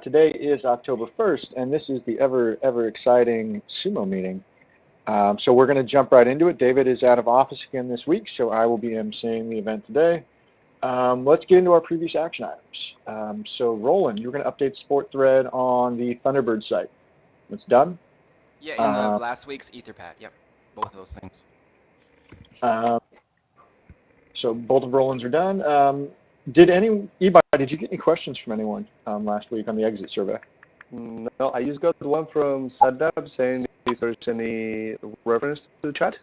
Today is October 1st, and this is the ever exciting SUMO meeting. So we're going to jump right into it. David is out of office again this week, so I will be emceeing the event today. Let's get into our previous action items. So Roland, you're going to update Sport Thread on the Thunderbird site. It's done? Yeah, in the last week's Etherpad. Yep, both of those things. So both of Roland's are done. Did you get any questions from anyone last week on the exit survey? No, I just got one from Sadab saying if there's any reference to the chat.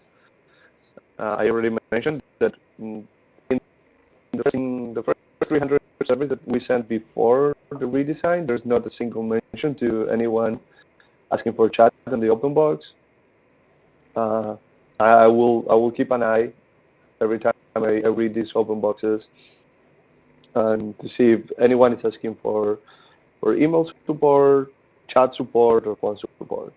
I already mentioned that in the first 300 surveys that we sent before the redesign, there's not a single mention to anyone asking for chat in the open box. I will keep an eye every time I read these open boxes and to see if anyone is asking for email support, chat support, or phone support.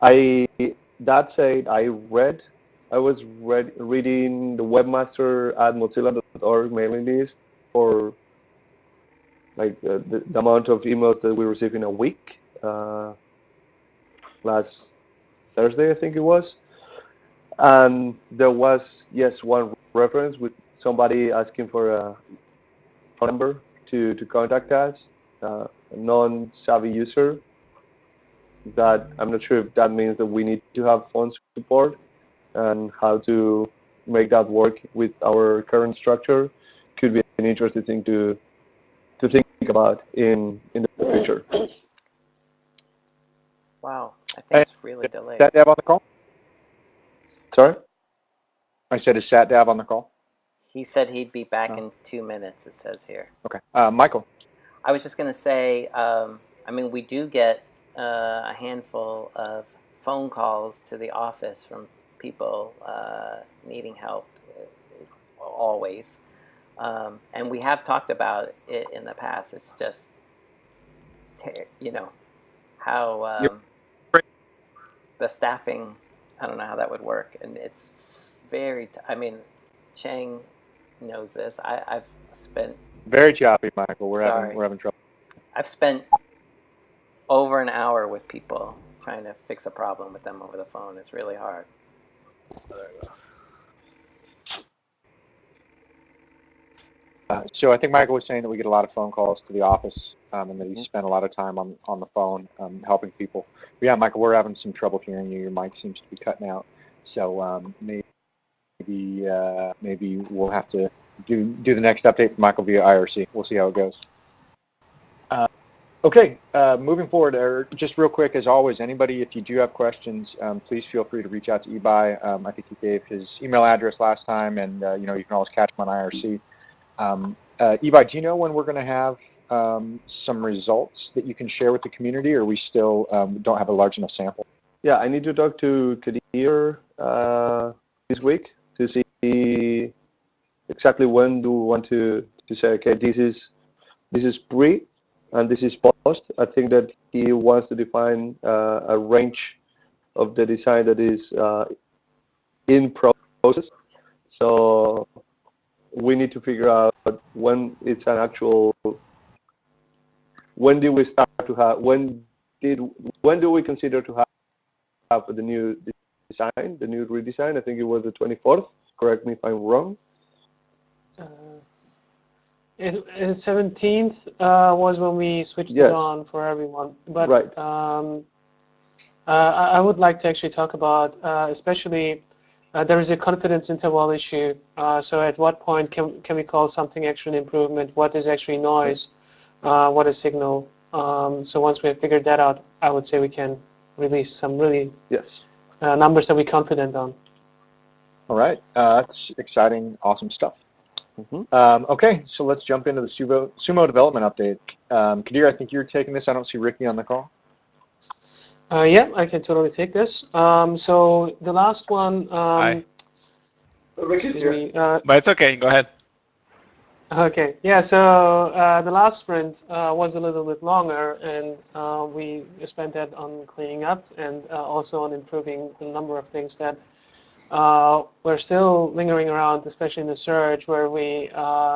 That said, I was reading the webmaster at Mozilla.org mailing list for like the amount of emails that we receive in a week. Last Thursday, I think it was, and there was one reference with somebody asking for a phone number to contact us, a non-savvy user. That I'm not sure if that means that we need to have phone support, and how to make that work with our current structure could be an interesting thing to think about in the future. Wow, I think it's really delayed. Sat Dev on the call? Sorry? I said, is Sat Dev on the call? He said he'd be back in 2 minutes, it says here. Okay. Michael? I was just going to say, we do get a handful of phone calls to the office from people needing help, always. And we have talked about it in the past. It's just, how the staffing, I don't know how that would work. And it's Chang knows this. I've spent... Very choppy, Michael. We're having trouble. I've spent over an hour with people trying to fix a problem with them over the phone. It's really hard. So I think Michael was saying that we get a lot of phone calls to the office, and that he spent a lot of time on the phone helping people. But yeah, Michael, we're having some trouble hearing you. Your mic seems to be cutting out. So maybe we'll have to do the next update for Michael via IRC. We'll see how it goes. Okay, moving forward, just real quick, as always, anybody, if you do have questions, please feel free to reach out to Ebi. I think he gave his email address last time, and you can always catch him on IRC. Ebi, do you know when we're going to have some results that you can share with the community, or we still don't have a large enough sample? Yeah, I need to talk to Kadir this week to see exactly when do we want to say, okay, this is pre and this is post. I think that he wants to define a range of the design that is in process. So we need to figure out when it's an actual. When do we start to have? When do we consider to have the new design, the new redesign? I think it was the 24th. Correct me if I'm wrong. The 17th was when we switched it on for everyone. But right. I would like to actually talk about, especially, there is a confidence interval issue. So at what point can we call something actually an improvement? What is actually noise? What is signal? So once we have figured that out, I would say we can release some really numbers that we're confident on. All right. That's exciting, awesome stuff. Okay, so let's jump into the SUMO development update. Kadir, I think you're taking this. I don't see Ricky on the call. Yeah, I can totally take this. So the last one... Hi. Ricky's here. But it's okay, go ahead. Okay, yeah, so the last sprint was a little bit longer, and we spent that on cleaning up and also on improving a number of things that we're still lingering around, especially in the search, where we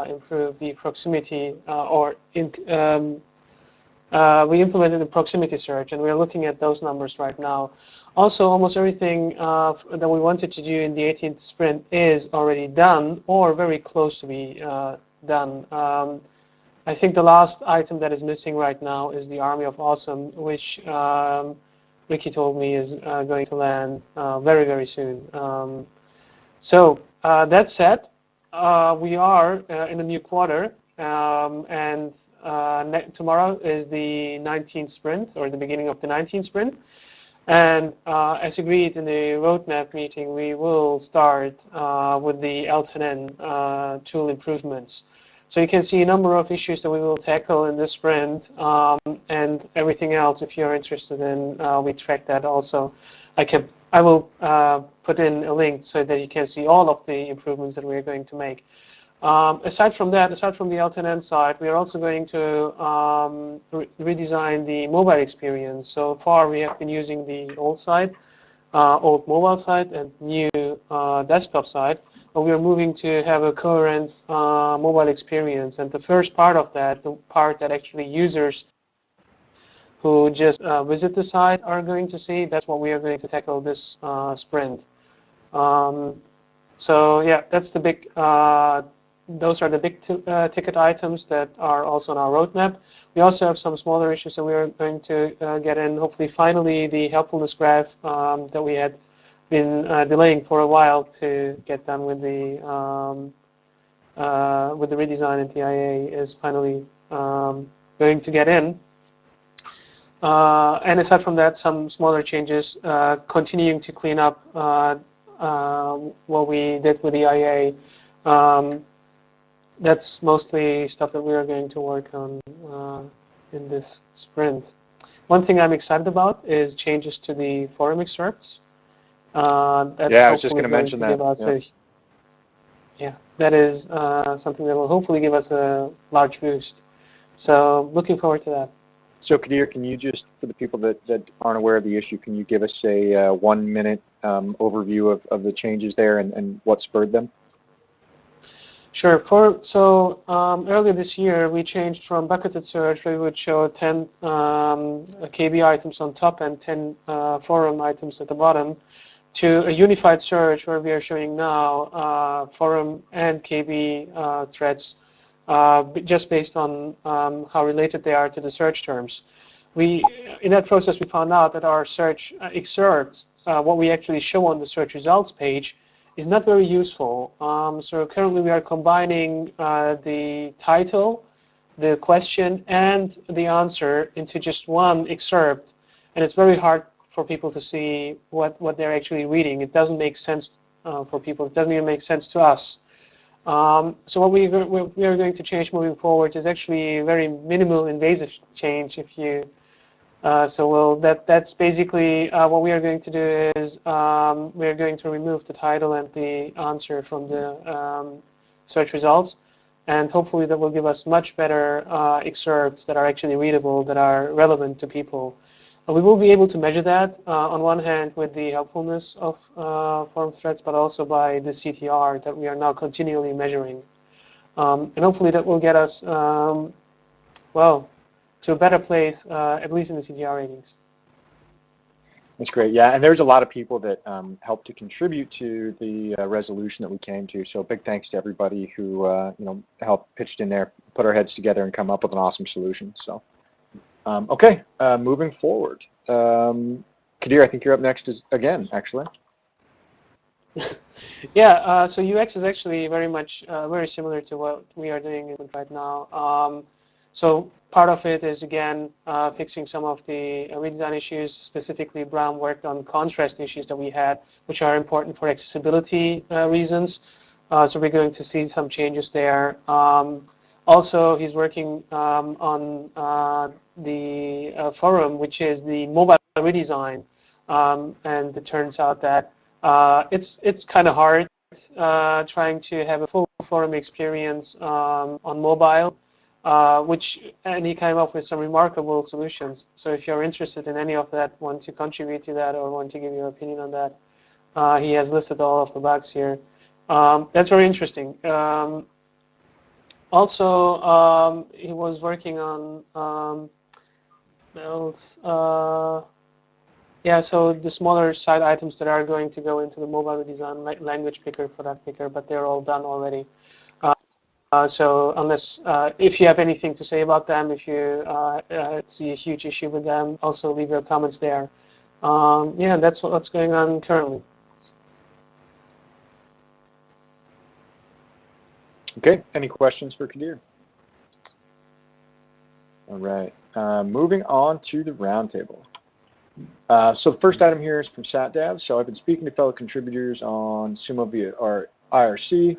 improve the proximity or we implemented a proximity search, and we're looking at those numbers right now. Also, almost everything that we wanted to do in the 18th sprint is already done or very close to be done. I think the last item that is missing right now is the Army of Awesome, which Ricky told me is going to land very, very soon. So that said, we are in a new quarter, and tomorrow is the 19th sprint, or the beginning of the 19th sprint. And as agreed in the roadmap meeting, we will start with the L10N tool improvements. So you can see a number of issues that we will tackle in this sprint, and everything else. If you're interested in, we track that also. I will put in a link so that you can see all of the improvements that we're going to make. Aside from that, aside from the L10N side, we are also going to redesign the mobile experience. So far, we have been using the old side, old mobile side, and new desktop side. But we are moving to have a coherent mobile experience. And the first part of that, the part that actually users who just visit the site are going to see, that's what we are going to tackle this sprint. So yeah, that's the big. Those are the big ticket items that are also on our roadmap. We also have some smaller issues that we are going to get in. Hopefully, finally, the helpfulness graph that we had been delaying for a while to get done with the redesign in TIA is finally going to get in. And aside from that, some smaller changes, continuing to clean up what we did with the IA. That's mostly stuff that we are going to work on in this sprint. One thing I'm excited about is changes to the forum excerpts. That's yeah, I was just going to mention that. Yeah, that is something that will hopefully give us a large boost. So looking forward to that. So Kadir, can you just, for the people that aren't aware of the issue, can you give us a 1 minute overview of the changes there and what spurred them? Sure. Earlier this year, we changed from bucketed search, where we would show 10 KB items on top and 10 forum items at the bottom, to a unified search where we are showing now forum and KB threads just based on how related they are to the search terms. In that process, we found out that our search excerpts, what we actually show on the search results page, is not very useful. So currently we are combining the title, the question, and the answer into just one excerpt, and it's very hard for people to see what they're actually reading. It doesn't make sense for people. It doesn't even make sense to us. So what we are going to change moving forward is actually a very minimal invasive change. That's basically what we are going to do is we are going to remove the title and the answer from the search results, and hopefully that will give us much better excerpts that are actually readable, that are relevant to people. We will be able to measure that on one hand with the helpfulness of forum threads, but also by the CTR that we are now continually measuring. And hopefully that will get us, well, to a better place, at least in the CTR ratings. That's great. Yeah, and there's a lot of people that helped to contribute to the resolution that we came to. So big thanks to everybody who helped pitched in there, put our heads together, and come up with an awesome solution. So okay, moving forward. Kadir, I think you're up next again, actually. Yeah, so UX is actually very much very similar to what we are doing right now. So part of it is, again, fixing some of the redesign issues. Specifically, Bram worked on contrast issues that we had, which are important for accessibility reasons. So we're going to see some changes there. Also, he's working on the forum, which is the mobile redesign. And it turns out that it's kind of hard trying to have a full forum experience on mobile. And he came up with some remarkable solutions. So if you're interested in any of that, want to contribute to that, or want to give your opinion on that, he has listed all of the bugs here. That's very interesting. Also, he was working on else? Yeah, so the smaller side items that are going to go into the mobile design language picker for that picker, but they're all done already. So unless, if you have anything to say about them, if you see a huge issue with them, also leave your comments there. Yeah, that's what's going on currently. Okay, any questions for Kadir? All right, moving on to the roundtable. So the first item here is from SatDav. So I've been speaking to fellow contributors on SUMO via our IRC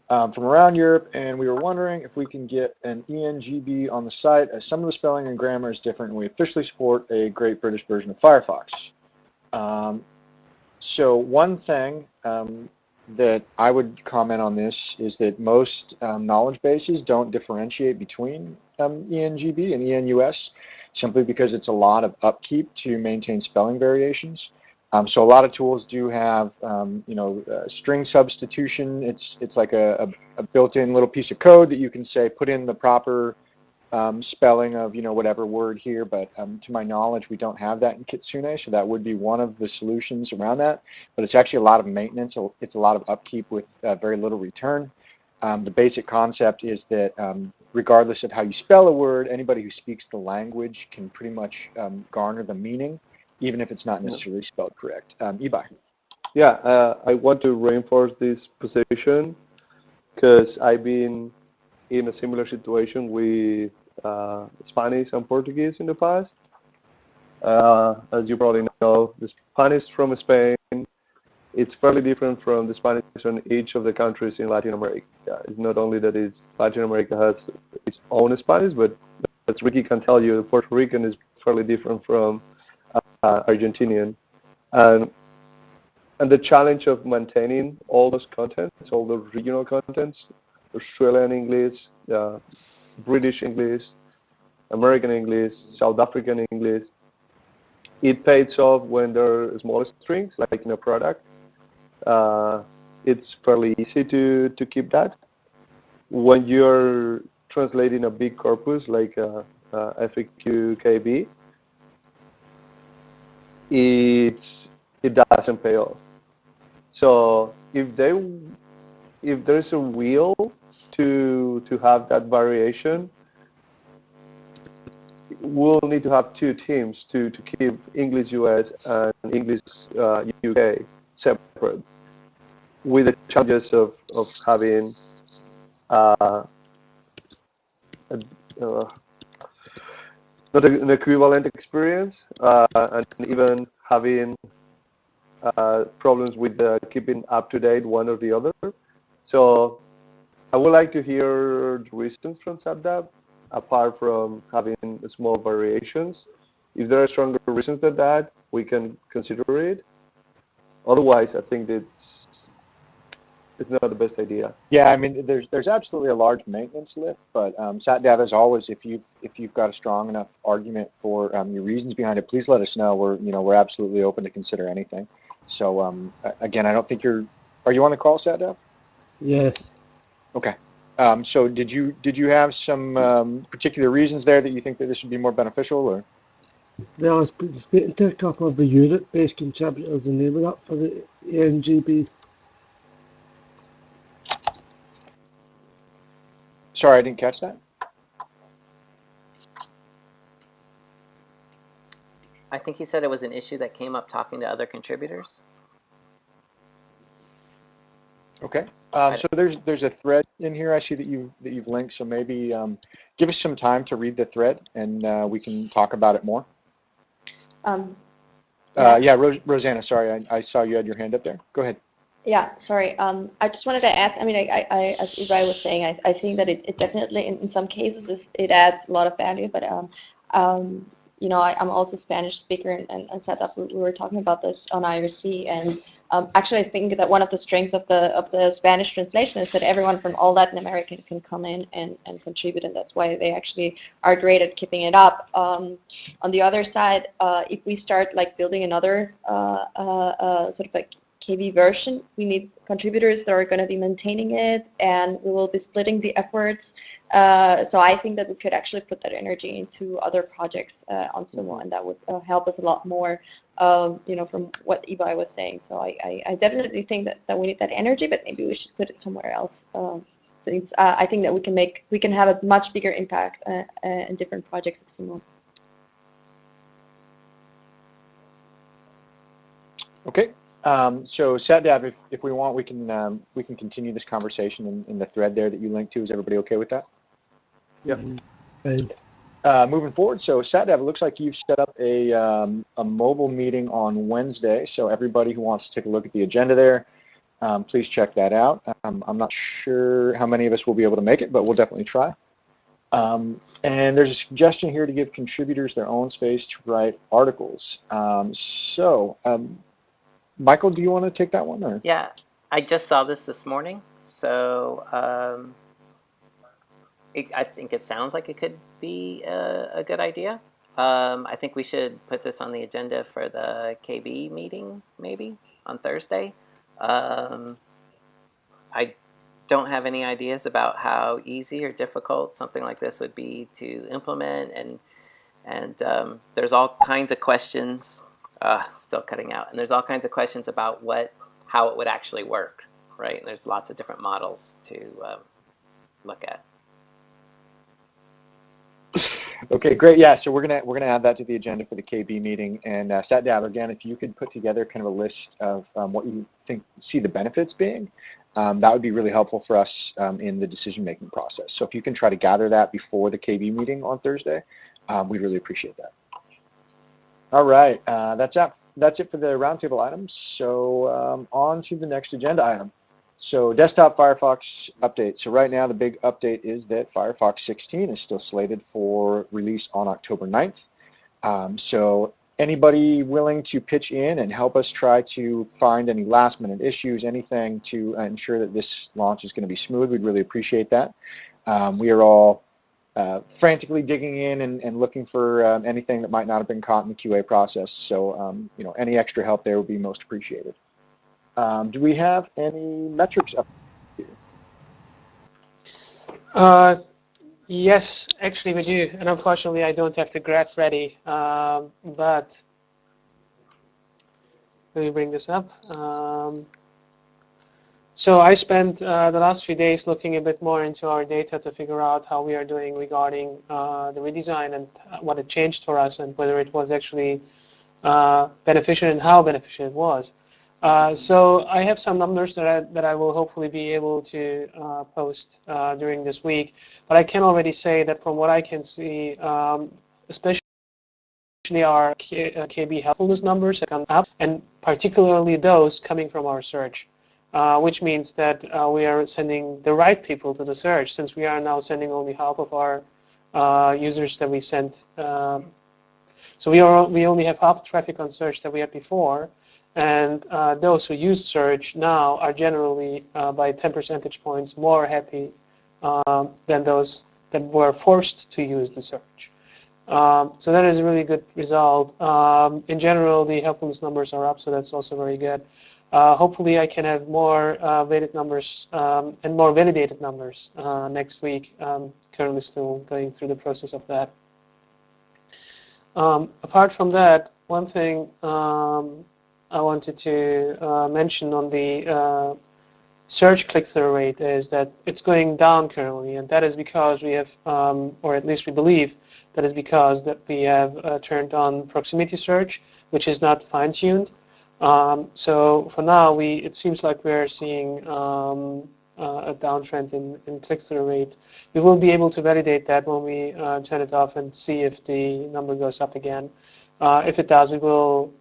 from around Europe, and we were wondering if we can get an ENGB on the site, as some of the spelling and grammar is different, and we officially support a Great British version of Firefox. So one thing that I would comment on this is that most knowledge bases don't differentiate between ENGB and ENUS, simply because it's a lot of upkeep to maintain spelling variations. So a lot of tools do have, string substitution. It's like a built-in little piece of code that you can say, put in the proper spelling of whatever word here, but to my knowledge we don't have that in Kitsune, so that would be one of the solutions around that. But it's actually a lot of maintenance. It's a lot of upkeep with very little return. The basic concept is that regardless of how you spell a word, anybody who speaks the language can pretty much garner the meaning, even if it's not necessarily spelled correct. Ibai. Yeah, I want to reinforce this position because I've been in a similar situation with Spanish and Portuguese in the past. As you probably know, the Spanish from Spain, it's fairly different from the Spanish from each of the countries in Latin America. It's not only that Latin America has its own Spanish, but as Ricky can tell you, Puerto Rican is fairly different from Argentinian. And the challenge of maintaining all those contents, all the regional contents, Australian English, British English, American English, South African English, it pays off when there are small strings, like in a product. It's fairly easy to keep that. When you're translating a big corpus like FAQ KB, it doesn't pay off. So if there's a will to have that variation, we'll need to have two teams to keep English US and English UK separate, with the challenges of having not an equivalent experience, and even having problems with keeping up to date one or the other. So I would like to hear the reasons from SAPDAP, apart from having small variations. If there are stronger reasons than that, we can consider it. Otherwise, I think it's not the best idea. Yeah, I mean, there's absolutely a large maintenance lift, but SatDav, as always, if you've got a strong enough argument for your reasons behind it, please let us know. We're absolutely open to consider anything. So again, I don't think are you on the call, SatDav? Yes. Okay. So did you have some particular reasons there that you think that this would be more beneficial, or? Well, I was speaking to a couple of the Europe-based contributors, and they were up for the NGB. Sorry, I didn't catch that. I think he said it was an issue that came up talking to other contributors. Okay. So there's a thread in here I see that you've linked. So maybe give us some time to read the thread, and we can talk about it more. Yeah, Rosanna. Sorry, I saw you had your hand up there. Go ahead. Yeah, sorry. I just wanted to ask. I mean, I as Ibrahim was saying, I think that it definitely in some cases it adds a lot of value. But I'm also a Spanish speaker, and set up. We were talking about this on IRC, and actually, I think that one of the strengths of the Spanish translation is that everyone from all Latin America can come in and contribute, and that's why they actually are great at keeping it up. On the other side, if we start like building another sort of like KB version. We need contributors that are going to be maintaining it, and we will be splitting the efforts. So I think that we could actually put that energy into other projects on SUMO, and that would help us a lot more, from what Ibai was saying. So I definitely think that we need that energy, but maybe we should put it somewhere else. Since I think that we can have a much bigger impact in different projects of SUMO. Okay. So SatDav, if we want, we can continue this conversation in the thread there that you linked to. Is everybody okay with that? Yep. Moving forward, so SatDav, it looks like you've set up a mobile meeting on Wednesday. So everybody who wants to take a look at the agenda there, please check that out. I'm not sure how many of us will be able to make it, but we'll definitely try. And there's a suggestion here to give contributors their own space to write articles. Michael, do you want to take that one? Or? Yeah, I just saw this morning, so I think it sounds like it could be a good idea. I think we should put this on the agenda for the KB meeting, maybe, on Thursday. I don't have any ideas about how easy or difficult something like this would be to implement, and there's all kinds of questions. Still cutting out. And there's all kinds of questions about how it would actually work, right? And there's lots of different models to look at. Okay, great. Yeah, so we're gonna add that to the agenda for the KB meeting. And SatDav, again, if you could put together kind of a list of what you see the benefits being, that would be really helpful for us in the decision-making process. So if you can try to gather that before the KB meeting on Thursday, we'd really appreciate that. All right, that's it for the roundtable items. So on to the next agenda item. So desktop Firefox update. So right now the big update is that Firefox 16 is still slated for release on October 9th. So anybody willing to pitch in and help us try to find any last minute issues, anything to ensure that this launch is going to be smooth, we'd really appreciate that. We are all frantically digging in and looking for anything that might not have been caught in the QA process. So any extra help there would be most appreciated. Do we have any metrics up here? Yes, actually we do, and unfortunately I don't have the graph ready, but let me bring this up. So I spent the last few days looking a bit more into our data to figure out how we are doing regarding the redesign and what it changed for us and whether it was actually beneficial and how beneficial it was. So I have some numbers that I will hopefully be able to post during this week, but I can already say that from what I can see, especially our KB helpfulness numbers have come up, and particularly those coming from our search. Which means that we are sending the right people to the search, since we are now sending only half of our users that we sent. So we only have half the traffic on search that we had before, and those who use search now are generally by 10 percentage points more happy than those that were forced to use the search. So that is a really good result. In general, the helpfulness numbers are up, so that's also very good. Hopefully I can have more weighted numbers and more validated numbers next week. Currently still going through the process of that. Apart from that, one thing I wanted to mention on the search click-through rate is that it's going down currently, and that is because we have, or at least we believe, that is because that we have turned on proximity search, which is not fine-tuned. So for now, it seems like we're seeing a downtrend in click-through rate. We will be able to validate that when we turn it off and see if the number goes up again. If it does, we will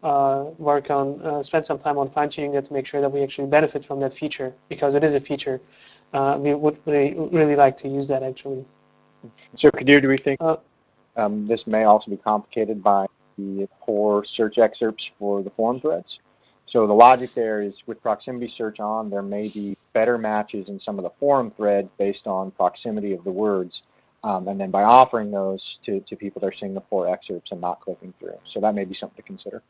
work on, spend some time on fine-tuning it to make sure that we actually benefit from that feature, because it is a feature. We would really like to use that, actually. So Kadir, do we think this may also be complicated by the poor search excerpts for the forum threads? So the logic there is with proximity search on, there may be better matches in some of the forum threads based on proximity of the words. And then by offering those to people, they're seeing the poor excerpts and not clicking through. So that may be something to consider.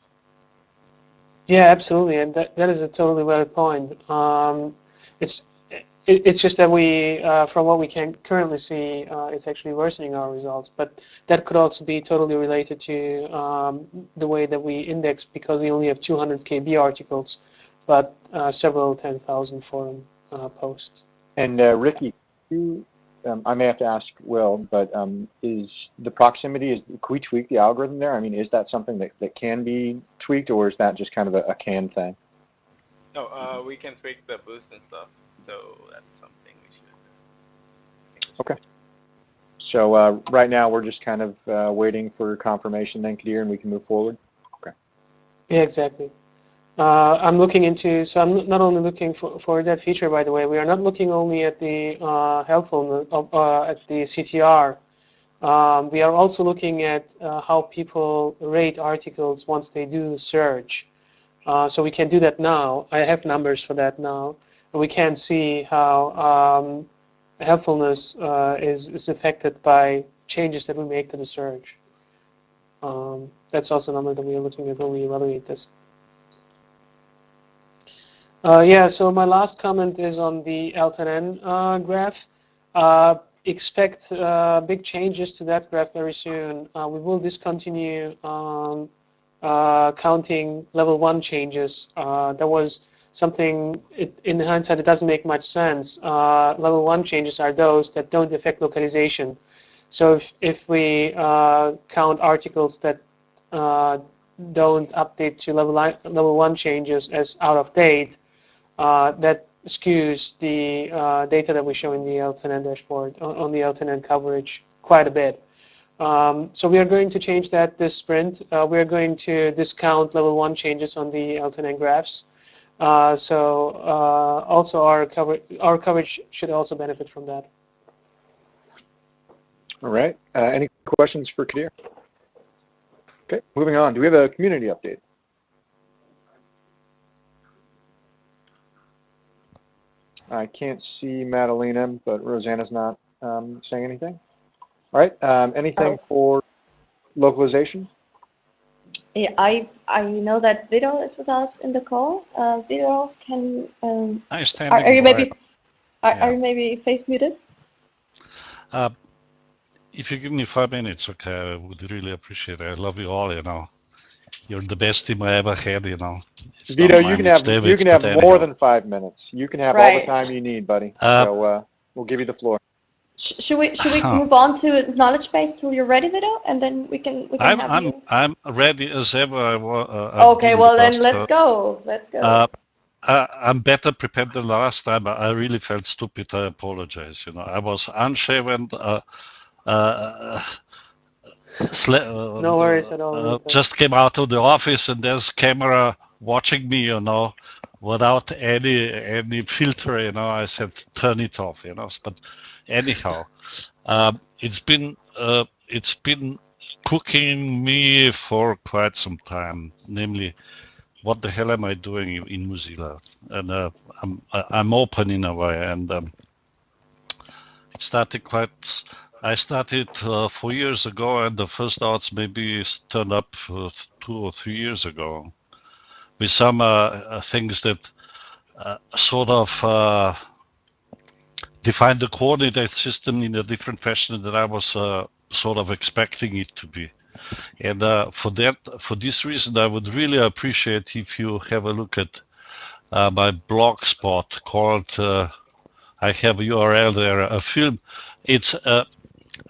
Yeah, absolutely, and that is a totally valid point. It's just that we, from what we can currently see, it's actually worsening our results. But that could also be totally related to the way that we index, because we only have 200 KB articles, but several 10,000 forum posts. And Ricky, I may have to ask Will, but is the proximity, can we tweak the algorithm there? I mean, is that something that can be tweaked, or is that just kind of a can thing? No, we can tweak the boost and stuff, so that's something we should. Okay. So right now we're just kind of waiting for confirmation then, Kadir, and we can move forward? Okay. Yeah, exactly. I'm looking into, so I'm not only looking for that feature, by the way, we are not looking only at the helpfulness at the CTR. We are also looking at how people rate articles once they do search. So we can do that now. I have numbers for that now. And we can see how helpfulness is affected by changes that we make to the search. That's also a number that we are looking at when we evaluate this. Yeah, so my last comment is on the L10N graph. Expect big changes to that graph very soon. We will discontinue counting level 1 changes. That was something, in hindsight, it doesn't make much sense. Level 1 changes are those that don't affect localization. So if we count articles that don't update to level 1 changes as out of date, that skews the data that we show in the L10N dashboard on the L10N coverage quite a bit. So we are going to change that this sprint. We are going to discount level 1 changes on the L10N graphs. So also our coverage should also benefit from that. All right. Any questions for Kadir? Okay, moving on. Do we have a community update? I can't see Madalena, but Rosanna's not saying anything. All right. Anything for localization? Yeah, I know that Vito is with us in the call. Vito, can are you maybe are you maybe face muted? If you give me 5 minutes, okay, I would really appreciate it. I love you all, you know. You're the best team I ever had, you know. It's Vito, you can have more than 5 minutes. You can have all the time you need, buddy. So we'll give you the floor. Should we move on to knowledge base till you're ready, Vito, and then we can have you. I'm ready as ever. Okay, well then let's go. Let's go. I'm better prepared than last time. I really felt stupid. I apologize. You know, I was unshaven. No worries at all. Just came out of the office and there's camera watching me, you know, without any filter, you know. I said, turn it off, you know. But anyhow, it's been cooking me for quite some time, namely, what the hell am I doing in Mozilla? And I'm open in a way, and it started quite. I started 4 years ago, and the first doubts maybe turned up 2 or 3 years ago, with some things that sort of define the coordinate system in a different fashion that I was sort of expecting it to be. And for this reason, I would really appreciate if you have a look at my blog spot called, I have a URL there, a film. It's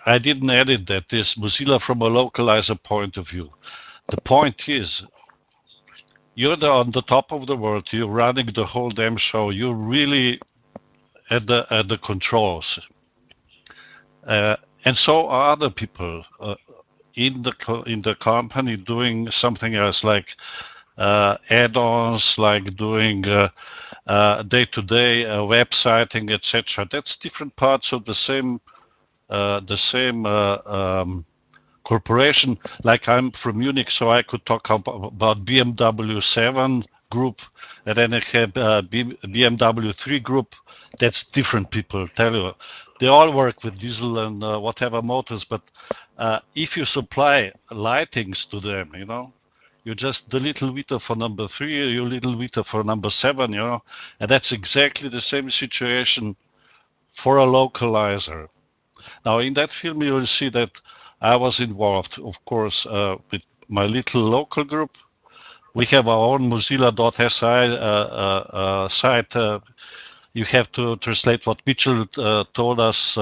I didn't edit that. This Mozilla from a localizer point of view. The point is, you're on the top of the world. You're running the whole damn show. You're really at the controls, and so are other people in the company doing something else, like add-ons, like doing day-to-day websiting, etc. That's different parts of the same corporation. Like I'm from Munich, so I could talk about BMW 7 group, and then I have BMW 3 group. That's different people, tell you. They all work with diesel and whatever motors, but if you supply lightings to them, you know, You're just the little Vita for number 3, your little Vita for number 7, you know, and that's exactly the same situation for a localizer. Now, in that film, you will see that I was involved, of course, with my little local group. We have our own Mozilla.si site. You have to translate what Mitchell told us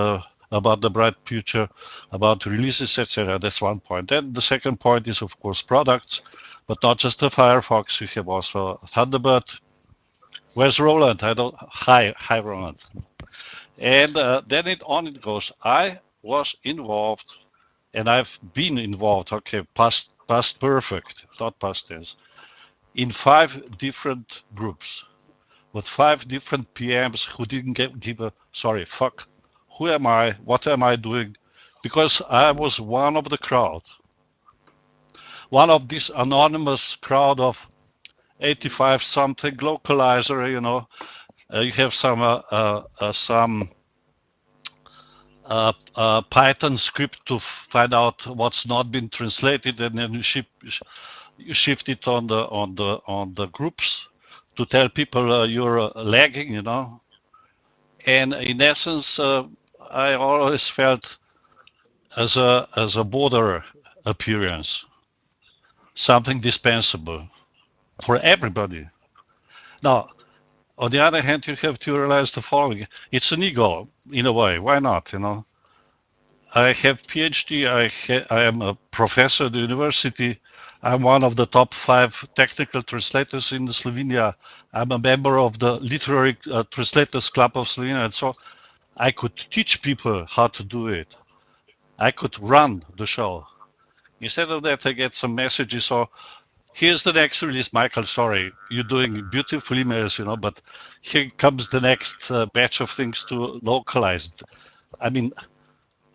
about the bright future, about releases, etc. That's one point. Then the second point is, of course, products, but not just the Firefox. You have also Thunderbird. Where's Roland? I don't. Hi, Roland. And then it goes. I was involved, and I've been involved. Okay, past perfect, not past tense, in 5 different groups with 5 different PMs who didn't give a sorry fuck. Who am I? What am I doing? Because I was one of the crowd, one of this anonymous crowd of 85 something localizer. You know, you have some Python script to find out what's not been translated, and then you shift it on the groups to tell people you're lagging, you know. And in essence, I always felt as a border appearance, something dispensable for everybody. Now, on the other hand, you have to realize the following: it's an ego in a way. Why not? You know, I have PhD. I am a professor at the university. I'm one of the top 5 technical translators in Slovenia. I'm a member of the Literary Translators Club of Slovenia, and so I could teach people how to do it. I could run the show. Instead of that, I get some messages. So here's the next release, Michael. Sorry, you're doing beautiful emails, you know, but here comes the next batch of things to localize. I mean,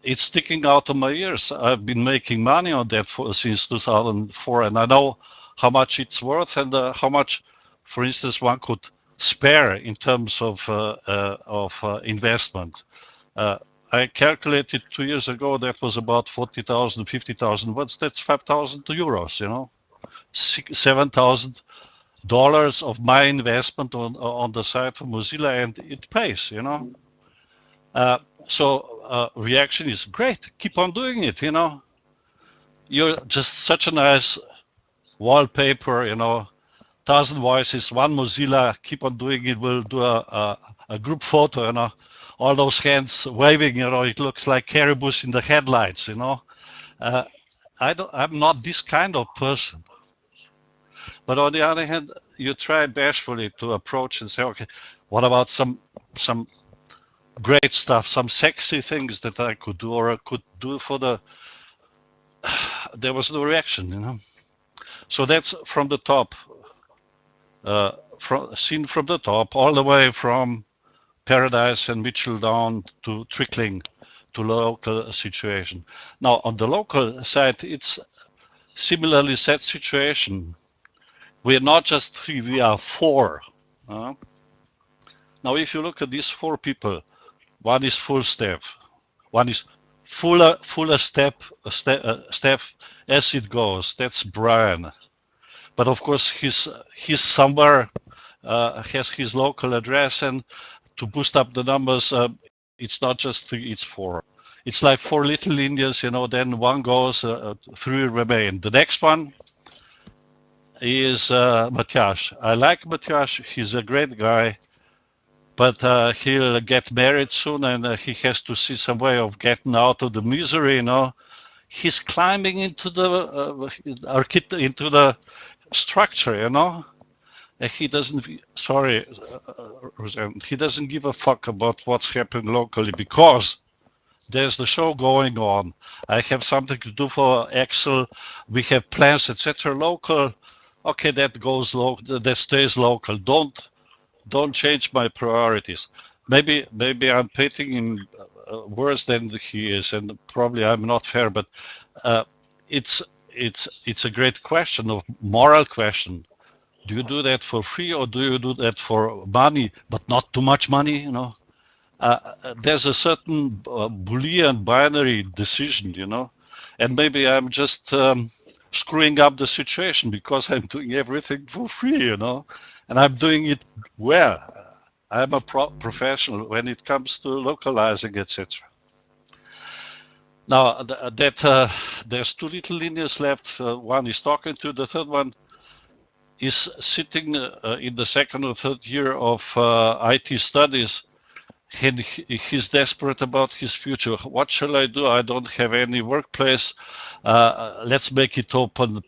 it's sticking out of my ears. I've been making money on that since 2004, and I know how much it's worth and how much, for instance, one could spare in terms of investment. I calculated 2 years ago that was about 40,000, 50,000. That's 5,000 euros, you know, $7,000 of my investment on the site of Mozilla, and it pays, you know. So reaction is great. Keep on doing it, you know. You're just such a nice wallpaper, you know. 1,000 voices, 1 Mozilla. Keep on doing it. We'll do a group photo, you know. All those hands waving, you know. It looks like caribous in the headlights, you know. I'm not this kind of person. But on the other hand, you try bashfully to approach and say, okay, what about some great stuff, some sexy things that I could do or I could do for the. There was no reaction, you know. So that's from the top, seen from the top, all the way from Paradise and Mitchell down to trickling to local situation. Now on the local side, it's similarly set situation. We are not just 3, we are 4. Now if you look at these 4 people, one is full staff, one is fuller staff as it goes. That's Brian, but of course he's somewhere has his local address, and to boost up the numbers, it's not just 3, it's 4. It's like 4 little Indians, you know. Then one goes, 3 remain. The next one is Matjaž. I like Matjaž. He's a great guy. But he'll get married soon, and he has to see some way of getting out of the misery, you know. He's climbing into the into the structure, you know. And he doesn't. Sorry, he doesn't give a fuck about what's happening locally because there's the show going on. I have something to do for Excel. We have plans, etc. Local. Okay, that goes local. That stays local. Don't change my priorities. Maybe I'm painting him worse than he is, and probably I'm not fair. But it's a great question, of moral question. Do you do that for free or do you do that for money, but not too much money? You know, there's a certain Boolean binary decision, you know, and maybe I'm just screwing up the situation because I'm doing everything for free, you know, and I'm doing it well. I'm a professional when it comes to localizing, etc. Now there's two little linears left. One is talking to, the third one is sitting in the second or third year of IT studies, and he's desperate about his future. What shall I do? I don't have any workplace. Let's make it open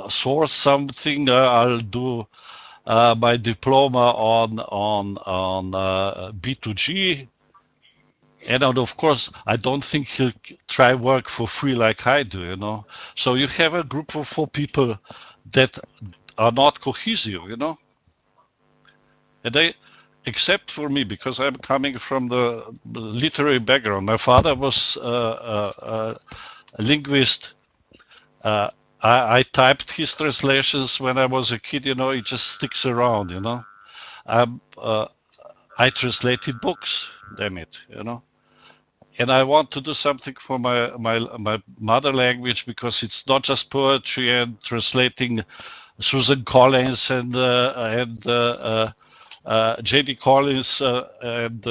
source something. I'll do my diploma on B2G. And of course, I don't think he'll try work for free like I do, you know. So you have a group of 4 people that are not cohesive, you know. And they, except for me, because I'm coming from the literary background. My father was a linguist. I typed his translations when I was a kid, you know. It just sticks around, you know. I translated books, damn it, you know. And I want to do something for my mother language, because it's not just poetry and translating Susan Collins and J.D. Collins and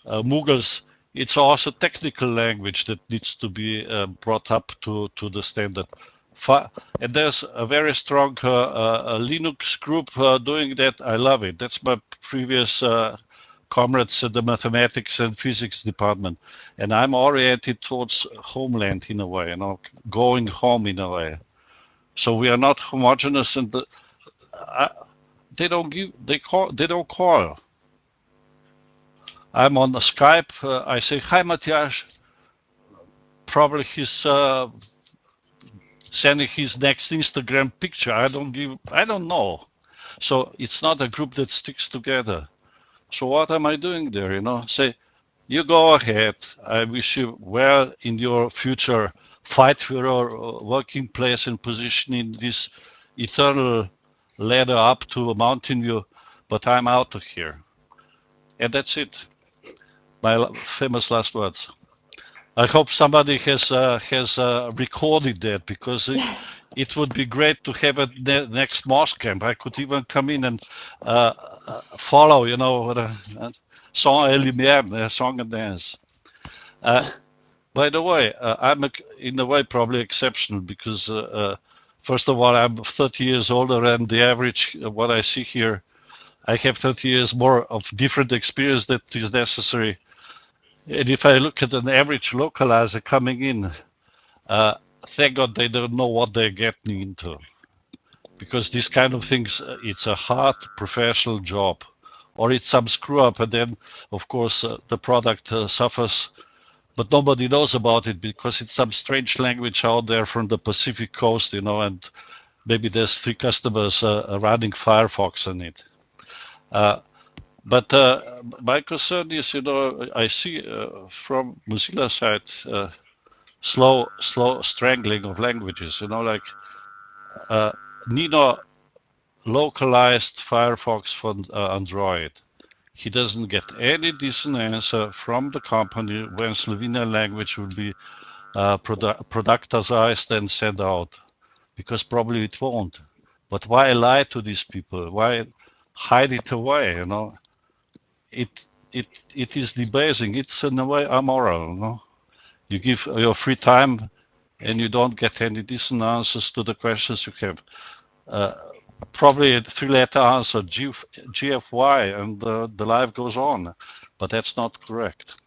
Mughals. It's also technical language that needs to be brought up to the standard. And there's a very strong Linux group doing that. I love it. That's my previous comrades at the mathematics and physics department, and I'm oriented towards homeland in a way, you know, going home in a way. So we are not homogeneous, and they don't call. I'm on the Skype. I say hi, Matthias. Probably he's sending his next Instagram picture. I don't know. So it's not a group that sticks together. So what am I doing there? You know, say, you go ahead. I wish you well in your future. Fight for your working place and position in this eternal ladder up to a mountain view. But I'm out of here. And that's it. My famous last words. I hope somebody has recorded that, because it would be great to have a next Moss camp. I could even come in and follow, you know, song et lumière, song and dance. By the way, I'm in a way probably exceptional, because first of all, I'm 30 years older, and the average, what I see here, I have 30 years more of different experience that is necessary. And if I look at an average localizer coming in, thank God they don't know what they're getting into. Because these kind of things, it's a hard professional job. Or it's some screw up, and then, of course, the product suffers. But nobody knows about it, because it's some strange language out there from the Pacific coast, you know, and maybe there's 3 customers running Firefox on it. But my concern is, you know, I see from Mozilla side slow strangling of languages, you know, like Nino localized Firefox for Android. He doesn't get any decent answer from the company when Slovenian language will be productized and sent out, because probably it won't. But why lie to these people? Why hide it away, you know? It is debasing. It's in a way amoral, no? You give your free time and you don't get any decent answers to the questions you have. Probably a 3-letter answer, GFY, and the life goes on, but that's not correct.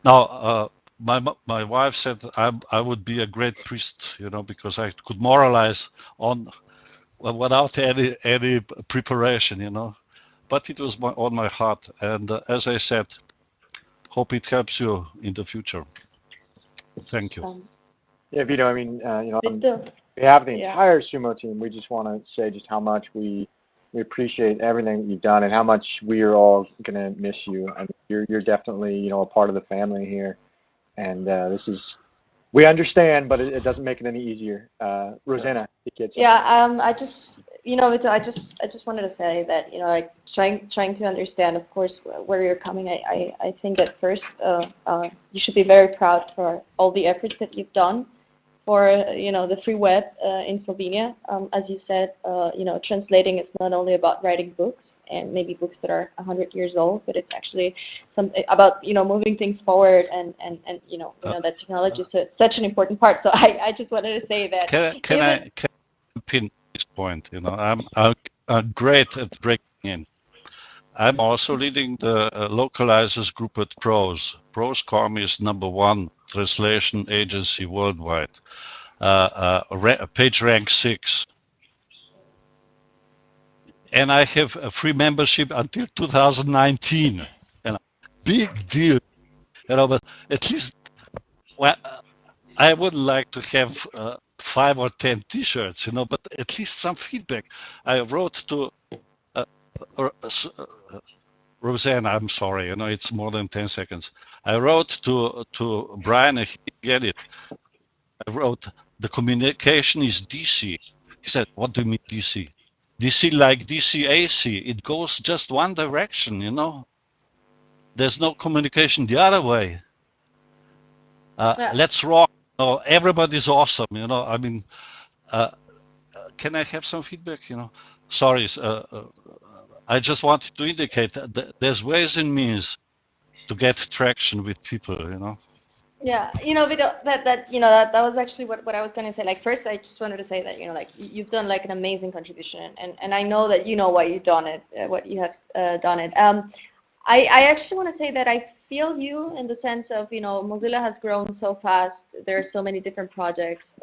Now, my wife said I would be a great priest, you know, because I could moralize on without any preparation, you know. But it was on my heart, and as I said, hope it helps you in the future. Thank you. Yeah, Vito, I mean, you know, on behalf of the entire SUMO team, we just want to say just how much we appreciate everything that you've done, and how much we are all gonna miss you. I mean, you're definitely, you know, a part of the family here, and this is, we understand, but it doesn't make it any easier. Rosanna, the kids. Yeah, I just, you know, Vito, I just wanted to say that, you know, like trying to understand, of course, where you're coming. I think at first you should be very proud for all the efforts that you've done for the free web in Slovenia. As you said, translating is not only about writing books and maybe books that are 100 years old, but it's actually something about moving things forward and that technology is such an important part. So I just wanted to say that. Can I pin this point? I'm great at breaking in. I'm also leading the localizers group at PROS. PROS.com is #1 translation agency worldwide. Page rank 6. And I have a free membership until 2019. And big deal. But at least, well, I would like to have 5 or 10 T-shirts, but at least some feedback. I wrote to Roseanne, I'm sorry, it's more than 10 seconds. I wrote to Brian, and he get it. I wrote, the communication is DC. He said, what do you mean DC? DC like DC AC. It goes just one direction, There's no communication the other way. Let's rock. Everybody's awesome, I mean, can I have some feedback, Sorry, I just wanted to indicate that there's ways and means to get traction with people, Yeah, that was actually what I was going to say. Like, first, I just wanted to say that you've done like an amazing contribution, and I know that why you've done it, what you have done it. I actually want to say that I feel you in the sense of Mozilla has grown so fast. There are so many different projects.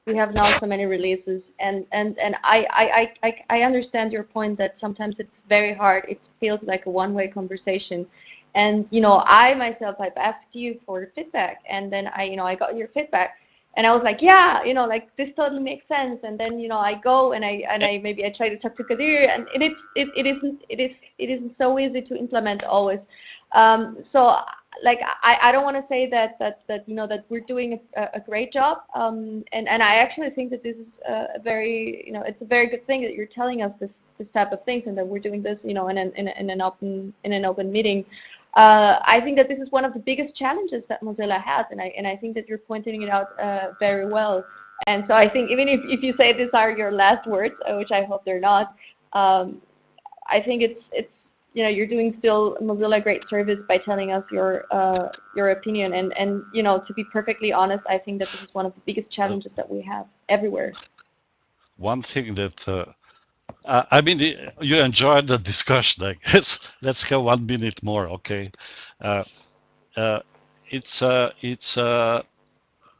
We have now so many releases, and I understand your point that sometimes it's very hard. It feels like a one-way conversation. And I myself, I've asked you for feedback, and then I got your feedback, and I was like, yeah, like this totally makes sense. And then I go and I maybe I try to talk to Kadir, and it isn't so easy to implement always. So like I don't want to say that that we're doing a great job, and I actually think that this is a very it's a very good thing that you're telling us this type of things, and that we're doing this in an open meeting. I think that this is one of the biggest challenges that Mozilla has, and I think that you're pointing it out very well. And so I think even if you say these are your last words, which I hope they're not, I think it's you're doing still Mozilla great service by telling us your opinion, and to be perfectly honest, I think that this is one of the biggest challenges that we have everywhere. One thing that I mean, you enjoyed the discussion. I guess let's have 1 minute more, okay? It's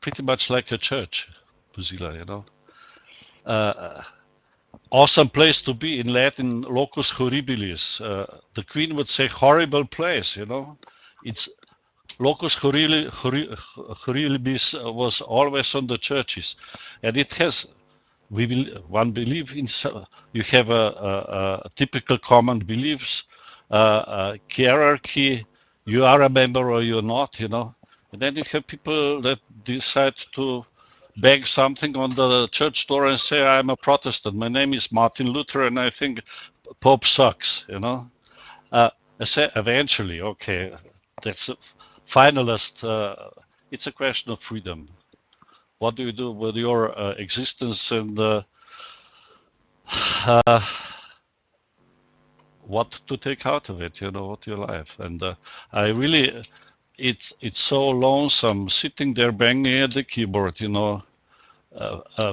pretty much like a church, Mozilla, awesome place to be. In Latin, locus horribilis. The Queen would say horrible place, It's locus horribilis was always on the churches, and it has. One believe in. You have a typical common beliefs, hierarchy. You are a member or you're not, And then you have people that decide to beg something on the church door and say, I'm a Protestant. My name is Martin Luther, and I think Pope sucks, I say eventually, okay, that's a finalist. It's a question of freedom. What do you do with your existence, and what to take out of it, what your life? And I really, it's so lonesome sitting there banging at the keyboard,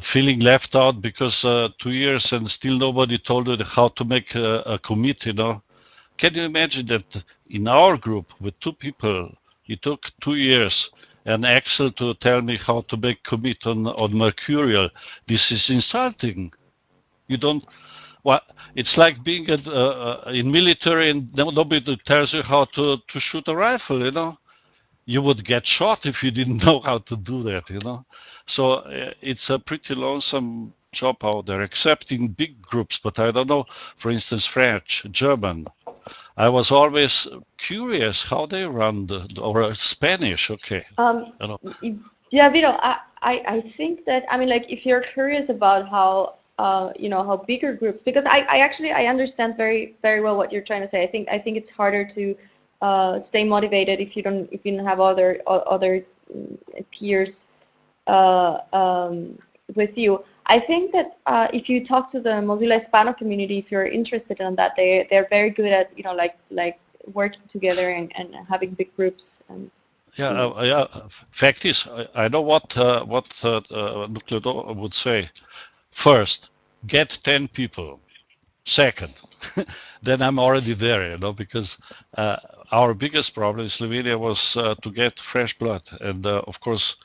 feeling left out because 2 years and still nobody told you how to make a commit, Can you imagine that in our group with 2 people, it took 2 years and Axel to tell me how to make commit on Mercurial? This is insulting. You don't. Well, it's like being in military and nobody tells you how to shoot a rifle. You would get shot if you didn't know how to do that. So it's a pretty lonesome job out there, except in big groups. But I don't know. For instance, French, German. I was always curious how they run or Spanish. Okay. Yeah, Vito, I think that, I mean, like, if you're curious about how how bigger groups, because I actually understand very well what you're trying to say. I think it's harder to stay motivated if you don't have other peers with you. I think that if you talk to the Mozilla Hispano community, if you're interested in that, they're very good at like working together and having big groups. And yeah. Fact is, I know what Nuclear would say. First, get 10 people. Second, then I'm already there, because our biggest problem in Slovenia was to get fresh blood, and of course,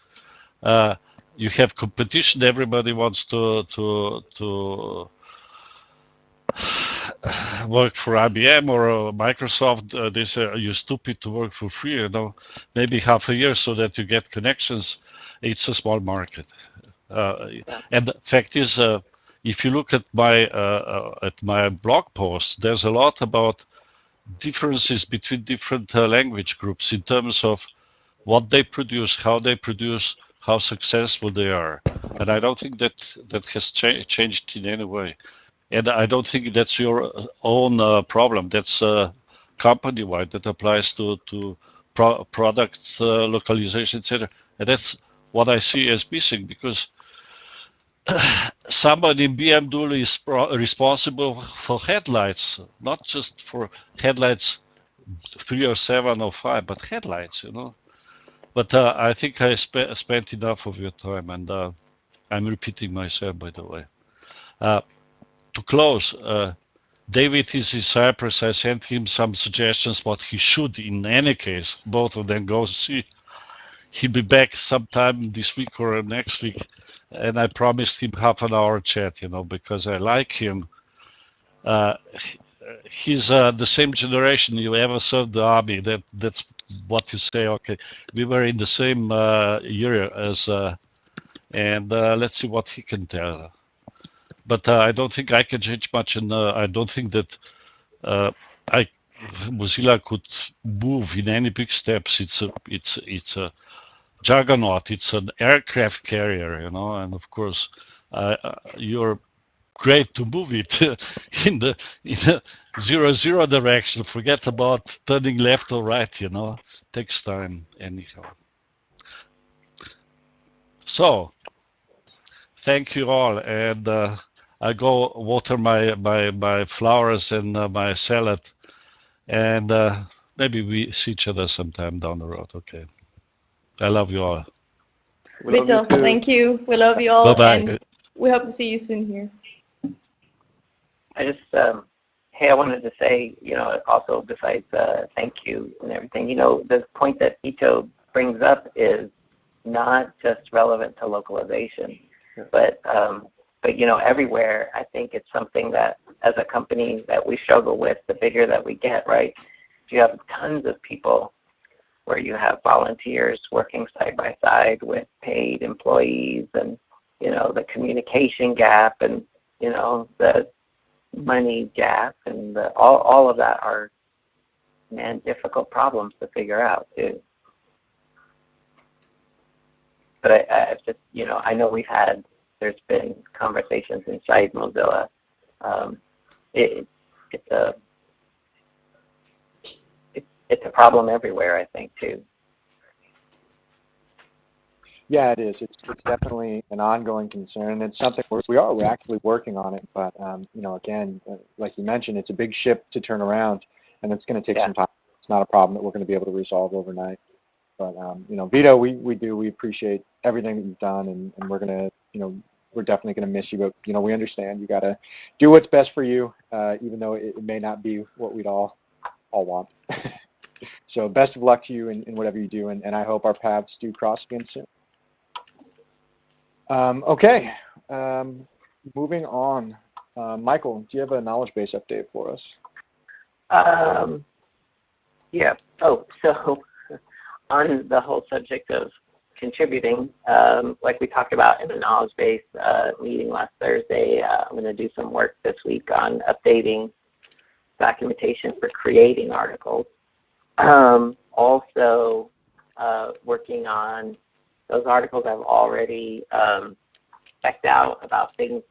you have competition. Everybody wants to work for IBM or Microsoft. They say, "You're stupid to work for free." Maybe half a year so that you get connections. It's a small market, and the fact is, if you look at my blog posts, there's a lot about differences between different language groups in terms of what they produce, how successful they are, and I don't think that has changed in any way. And I don't think that's your own problem. That's company-wide. That applies to products, localization, etc. And that's what I see as missing, because somebody in BMW is responsible for headlights, not just for headlights 3 or 7 or 5, but headlights, But I think I spent enough of your time, and I'm repeating myself, by the way. To close, David is in Cyprus. I sent him some suggestions what he should, in any case, both of them go see. He'll be back sometime this week or next week, and I promised him half an hour chat, because I like him. He's the same generation. You ever served the army? That's what you say. Okay, we were in the same year as, and let's see what he can tell. But I don't think I can change much, and I don't think that Mozilla could move in any big steps. It's a juggernaut. It's an aircraft carrier, and of course, you're great to move it in the 0-0 direction. Forget about turning left or right. Takes time anyhow. So, thank you all, and I go water my flowers and my salad, and maybe we see each other sometime down the road. Okay. I love you all. Vito, thank you. We love you all, Bye-bye. and we hope to see you soon here. I just, hey, I wanted to say, also besides thank you and everything, the point that Ito brings up is not just relevant to localization, but everywhere. I think it's something that as a company that we struggle with, the bigger that we get, right? You have tons of people where you have volunteers working side by side with paid employees, and, the communication gap, and, the money gap, and all of that are, difficult problems to figure out too. But I just, I know there's been conversations inside Mozilla. It's a problem everywhere, I think, too. Yeah, it is. It's definitely an ongoing concern. It's something we're actively working on it. But again, like you mentioned, it's a big ship to turn around, and it's going to take some time. It's not a problem that we're going to be able to resolve overnight. But Vito, we appreciate everything that you've done, and we're gonna, we're definitely gonna miss you. But we understand you got to do what's best for you, even though it may not be what we'd all want. So best of luck to you in whatever you do, and I hope our paths do cross again soon. Okay, moving on. Michael, do you have a knowledge base update for us? Yeah. Oh, so on the whole subject of contributing, like we talked about in the knowledge base meeting last Thursday, I'm going to do some work this week on updating documentation for creating articles. Also working on those articles I've already checked out about things,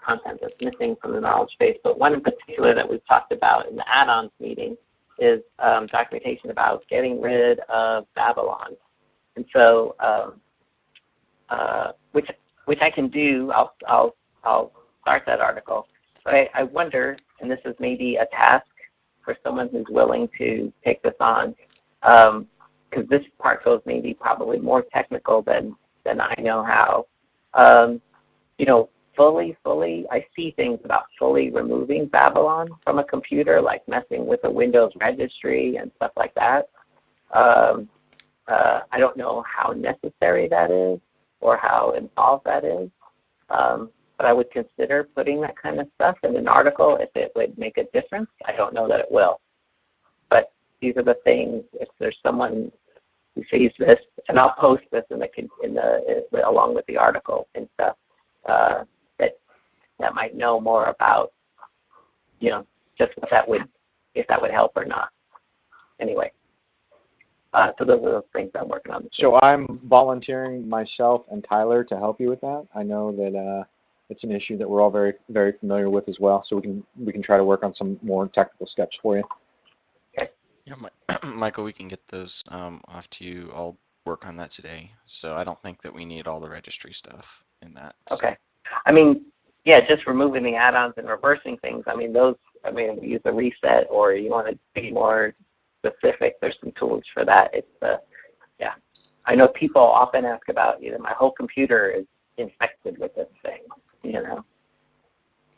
content that's missing from the knowledge base. But one in particular that we've talked about in the add-ons meeting is documentation about getting rid of Babylon. And so which I can do. I'll start that article. But I wonder, and this is maybe a task for someone who's willing to take this on, because this part goes maybe probably more technical than I know how. You know, fully, I see things about fully removing Babylon from a computer, like messing with a Windows registry and stuff like that. I don't know how necessary that is or how involved that is, but I would consider putting that kind of stuff in an article if it would make a difference. I don't know that it will, but these are the things. If there's someone who sees this, and I'll post this along with the article and stuff, that might know more about, you know, just what that would, if that would help or not. Anyway, so those are the things I'm working on. So I'm volunteering myself and Tyler to help you with that. I know that it's an issue that we're all very, very familiar with as well. So we can try to work on some more technical steps for you. Okay. Yeah, Michael, we can get those off to you. I'll work on that today. So I don't think that we need all the registry stuff in that. Okay. I mean, yeah, just removing the add-ons and reversing things. I mean, those. I mean, use a reset, or you want to be more specific. There's some tools for that. It's yeah. I know people often ask about, you know, my whole computer is infected with this thing. You know.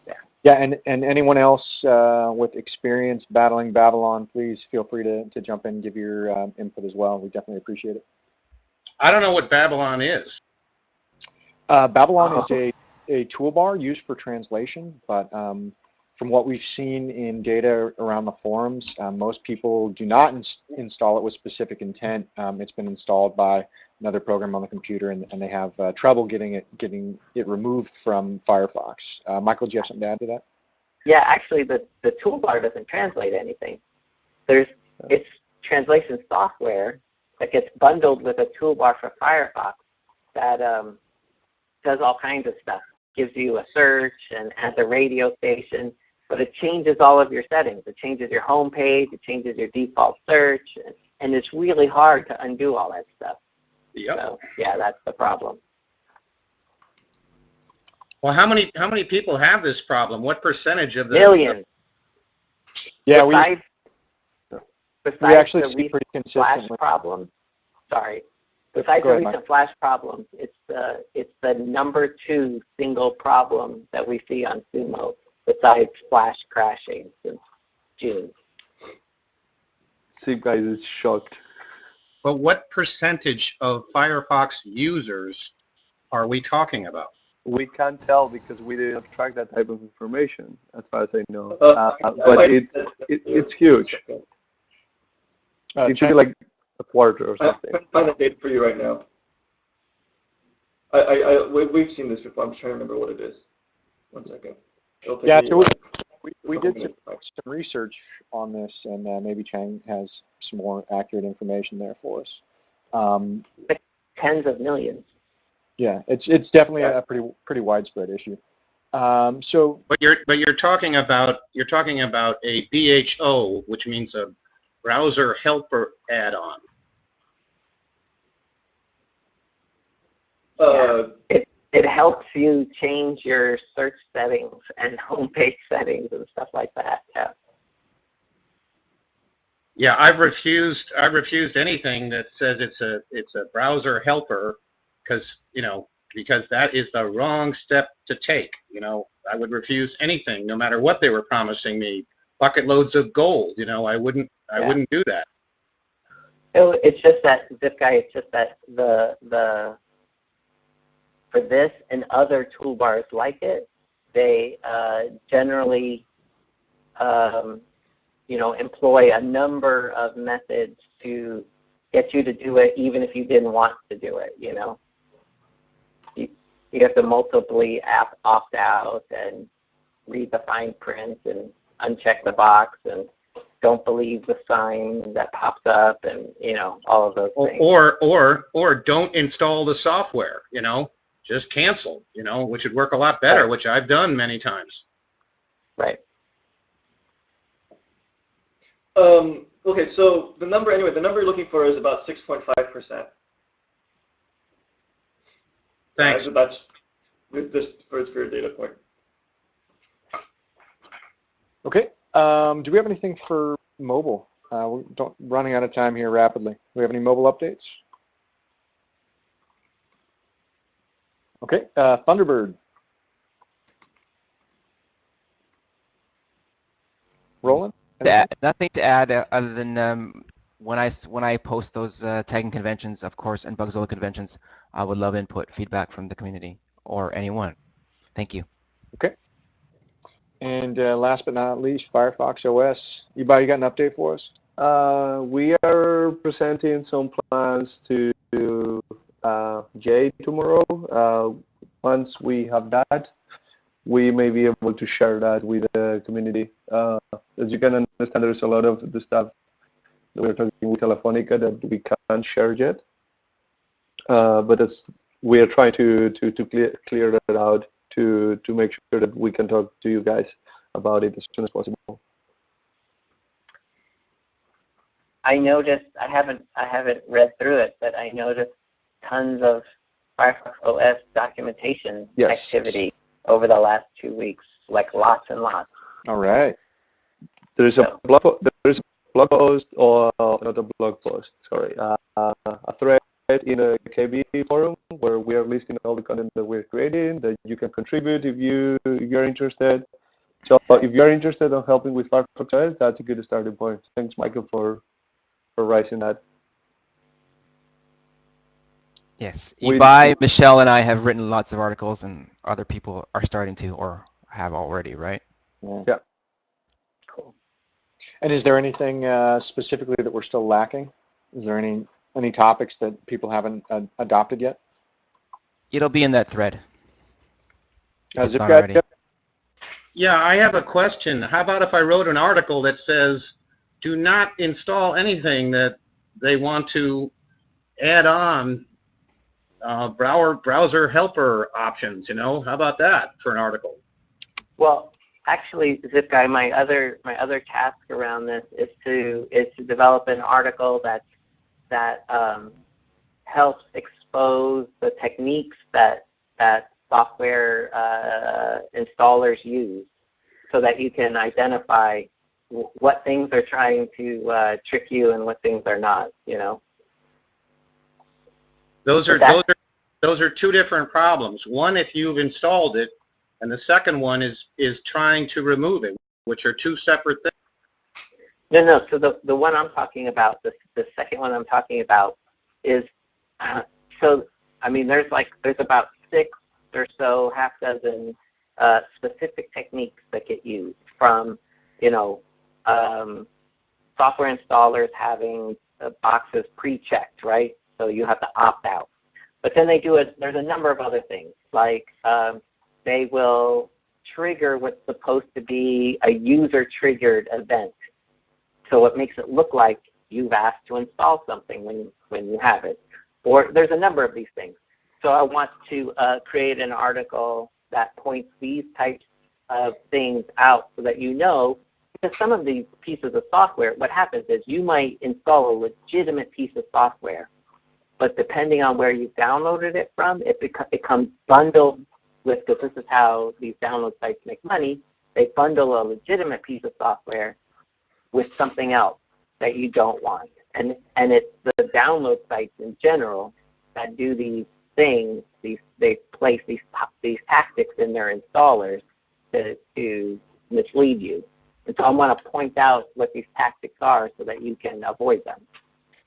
Yeah. Yeah, and anyone else with experience battling Babylon, please feel free to jump in and give your input as well. We definitely appreciate it. I don't know what Babylon is. Babylon is a toolbar used for translation, but from what we've seen in data around the forums, most people do not install it with specific intent. It's been installed by another program on the computer, and they have trouble getting it removed from Firefox. Michael, do you have something to add to that? Yeah, actually, the toolbar doesn't translate anything. It's translation software that gets bundled with a toolbar for Firefox that does all kinds of stuff. Gives you a search and adds a radio station, but it changes all of your settings. It changes your home page, it changes your default search, and it's really hard to undo all that stuff. Yep. So yeah, that's the problem. Well, how many people have this problem? What percentage of the millions? Yeah, besides we actually the see pretty Flash consistently. problems. Sorry. Besides the recent Flash problems, it's the #2 single problem that we see on SUMO, besides Flash crashing since June. Sim guys is shocked. But what percentage of Firefox users are we talking about? We can't tell because we didn't track that type of information, as far as I know. But it's huge. It should be like a quarter or something. I can find the data for you right now. We've seen this before. I'm just trying to remember what it is. 1 second. Yeah, so we did some research on this, and maybe Chang has some more accurate information there for us. Tens of millions. Yeah, it's definitely a pretty widespread issue. So, but you're talking about a BHO, which means a browser helper add-on. It helps you change your search settings and homepage settings and stuff like that. Yeah. Yeah, I've refused anything that says it's a browser helper, because that is the wrong step to take. I would refuse anything, no matter what they were promising me, bucket loads of gold. I wouldn't do that. It's just that Zipguy. It's just that the for this and other toolbars like it, they generally employ a number of methods to get you to do it, even if you didn't want to do it. You have to multiply opt out and read the fine print and uncheck the box and don't believe the sign that pops up, and all of those things. Or don't install the software. Just cancel. Which would work a lot better, right. Which I've done many times. Right. Okay, so the number you're looking for is about 6.5%. Thanks. That's just for your data point. Okay. Do we have anything for mobile? We're running out of time here rapidly. Do we have any mobile updates? Okay. Thunderbird. Roland? Nothing to add other than when I post those tagging conventions, of course, and Bugzilla conventions, I would love input, feedback from the community or anyone. Thank you. Okay. And last but not least, Firefox OS. Ibai, you got an update for us? We are presenting some plans to Jay tomorrow. Once we have that, we may be able to share that with the community. As you can understand, there's a lot of the stuff that we're talking with Telefonica that we can't share yet. But we are trying to clear that out to make sure that we can talk to you guys about it as soon as possible. I noticed, I haven't read through it, but I noticed tons of Firefox OS documentation activity over the last 2 weeks, like lots and lots. All right. There's a blog post, or not a blog post, sorry, a thread in a KB forum where we are listing all the content that we're creating that you can contribute if you're interested. So if you're interested in helping with Firefox OS, that's a good starting point. Thanks, Michael, for raising that. Yes, Ibai, Michelle, and I have written lots of articles, and other people are starting to or have already, right? Yeah. Cool. And is there anything specifically that we're still lacking? Is there any topics that people haven't adopted yet? It'll be in that thread. Is it already? Yeah, I have a question. How about if I wrote an article that says, do not install anything that they want to add on browser helper options, you know? How about that for an article? Well, actually, Zip Guy, my other task around this is to develop an article that helps expose the techniques that software installers use, so that you can identify what things are trying to trick you and what things are not. You know. Those are two different problems. One, if you've installed it, and the second one is trying to remove it, which are two separate things. No. So the one I'm talking about, the second one I'm talking about is so I mean there's about 6 or so, half dozen specific techniques that get used from software installers having boxes pre-checked, right? So you have to opt out. But then there's a number of other things, like they will trigger what's supposed to be a user-triggered event. So it makes it look like you've asked to install something when you have it. Or there's a number of these things. So I want to create an article that points these types of things out so that you know, because some of these pieces of software, what happens is you might install a legitimate piece of software, but depending on where you downloaded it from, it comes bundled with, because this is how these download sites make money, they bundle a legitimate piece of software with something else that you don't want. And it's the download sites in general that do these things, they place these tactics in their installers to mislead you. And so I want to point out what these tactics are so that you can avoid them.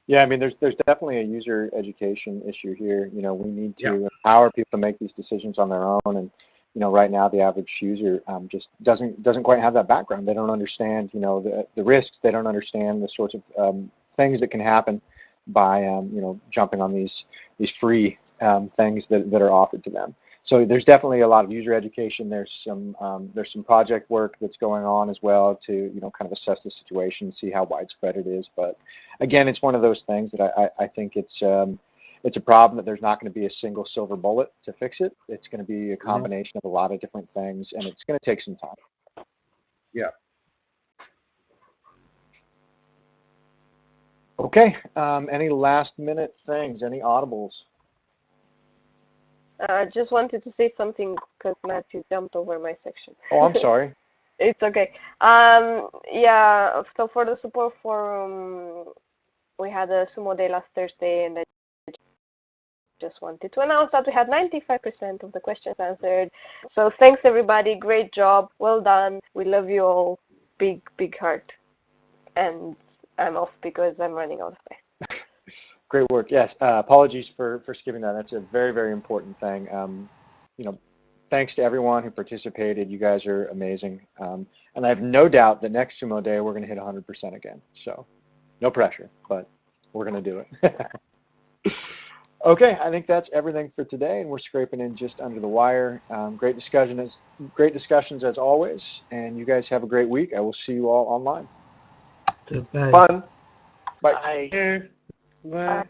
Yeah, I mean, there's definitely a user education issue here. You know, we need to empower people to make these decisions on their own. And you know, right now the average user just doesn't quite have that background. They don't understand, you know, the risks. They don't understand the sorts of things that can happen by you know, jumping on these free things that are offered to them. So there's definitely a lot of user education. There's some project work that's going on as well to, you know, kind of assess the situation, see how widespread it is. But again, it's one of those things that I think it's a problem that there's not going to be a single silver bullet to fix it. It's going to be a combination of a lot of different things, and it's going to take some time. Yeah. Okay. Any last minute things? Any audibles? Just wanted to say something because Matthew jumped over my section. Oh, I'm sorry. It's okay. Yeah, so for the support forum, we had a Sumo Day last Thursday, and I just wanted to announce that we had 95% of the questions answered. So thanks everybody, great job, well done. We love you all. Big, big heart. And I'm off because I'm running out of time. Great work. Yes. Apologies for skipping that. That's a very, very important thing. You know, thanks to everyone who participated. You guys are amazing. And I have no doubt that next Sumo Day we're going to hit 100% again. So no pressure, but we're going to do it. Okay, I think that's everything for today, and we're scraping in just under the wire. Great discussions as always, and you guys have a great week. I will see you all online. Goodbye. Fun. Bye. Bye.